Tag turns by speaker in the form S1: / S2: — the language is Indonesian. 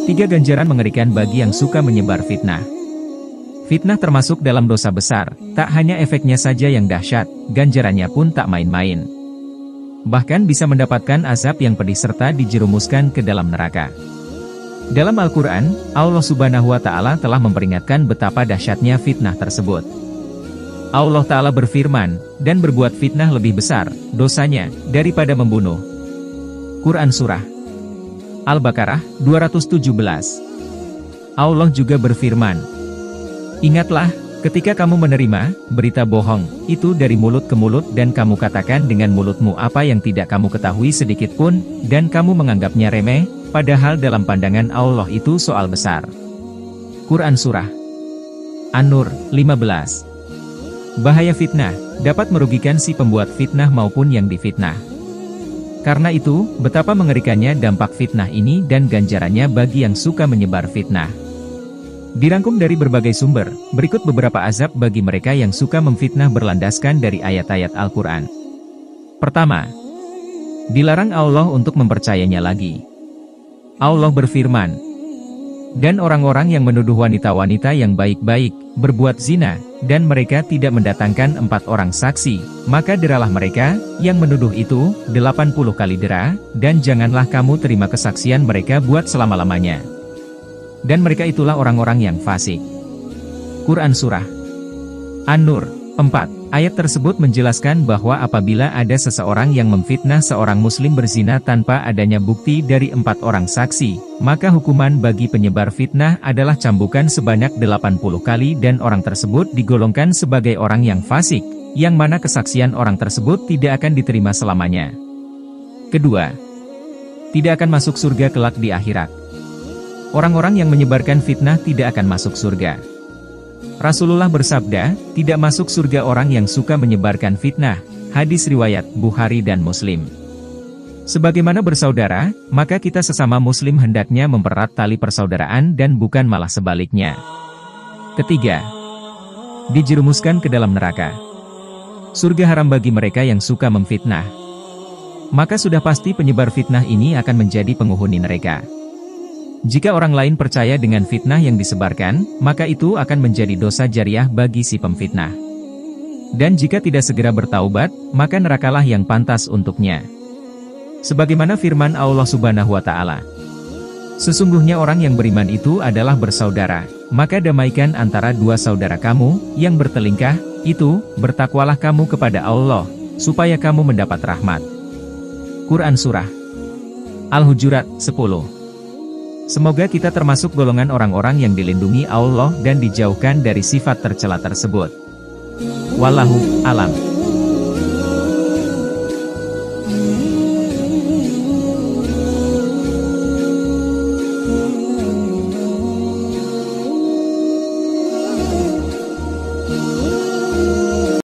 S1: 3 ganjaran mengerikan bagi yang suka menyebar fitnah. Fitnah termasuk dalam dosa besar, tak hanya efeknya saja yang dahsyat, ganjarannya pun tak main-main. Bahkan bisa mendapatkan azab yang pedih serta dijerumuskan ke dalam neraka. Dalam Al-Quran, Allah Subhanahu wa Ta'ala telah memperingatkan betapa dahsyatnya fitnah tersebut. Allah Ta'ala berfirman, dan berbuat fitnah lebih besar dosanya daripada membunuh. Quran Surah Al-Baqarah 217. Allah juga berfirman, ingatlah, ketika kamu menerima berita bohong itu dari mulut ke mulut dan kamu katakan dengan mulutmu apa yang tidak kamu ketahui sedikit pun, dan kamu menganggapnya remeh, padahal dalam pandangan Allah itu soal besar. Quran Surah An-Nur 15. Bahaya fitnah, dapat merugikan si pembuat fitnah maupun yang difitnah. Karena itu, betapa mengerikannya dampak fitnah ini dan ganjarannya bagi yang suka menyebar fitnah. Dirangkum dari berbagai sumber, berikut beberapa azab bagi mereka yang suka memfitnah berlandaskan dari ayat-ayat Al-Quran. Pertama, dilarang Allah untuk mempercayainya lagi. Allah berfirman, dan orang-orang yang menuduh wanita-wanita yang baik-baik berbuat zina, dan mereka tidak mendatangkan 4 orang saksi, maka deralah mereka yang menuduh itu 80 kali dera, dan janganlah kamu terima kesaksian mereka buat selama-lamanya. Dan mereka itulah orang-orang yang fasik. Quran Surah An-Nur 4. Ayat tersebut menjelaskan bahwa apabila ada seseorang yang memfitnah seorang muslim berzina tanpa adanya bukti dari 4 orang saksi, maka hukuman bagi penyebar fitnah adalah cambukan sebanyak 80 kali dan orang tersebut digolongkan sebagai orang yang fasik, yang mana kesaksian orang tersebut tidak akan diterima selamanya. Kedua, tidak akan masuk surga kelak di akhirat. Orang-orang yang menyebarkan fitnah tidak akan masuk surga. Rasulullah bersabda, tidak masuk surga orang yang suka menyebarkan fitnah. Hadis riwayat Bukhari dan Muslim. Sebagaimana bersaudara, maka kita sesama muslim hendaknya mempererat tali persaudaraan dan bukan malah sebaliknya. Ketiga, dijerumuskan ke dalam neraka. Surga haram bagi mereka yang suka memfitnah. Maka sudah pasti penyebar fitnah ini akan menjadi penghuni neraka. Jika orang lain percaya dengan fitnah yang disebarkan, maka itu akan menjadi dosa jariah bagi si pemfitnah. Dan jika tidak segera bertaubat, maka nerakalah yang pantas untuknya. Sebagaimana firman Allah Subhanahu wa Ta'ala, sesungguhnya orang yang beriman itu adalah bersaudara, maka damaikan antara dua saudara kamu yang bertelingkah, itu bertakwalah kamu kepada Allah, supaya kamu mendapat rahmat. Quran Surah Al-Hujurat 10. Semoga kita termasuk golongan orang-orang yang dilindungi Allah dan dijauhkan dari sifat tercela tersebut. Wallahu a'lam.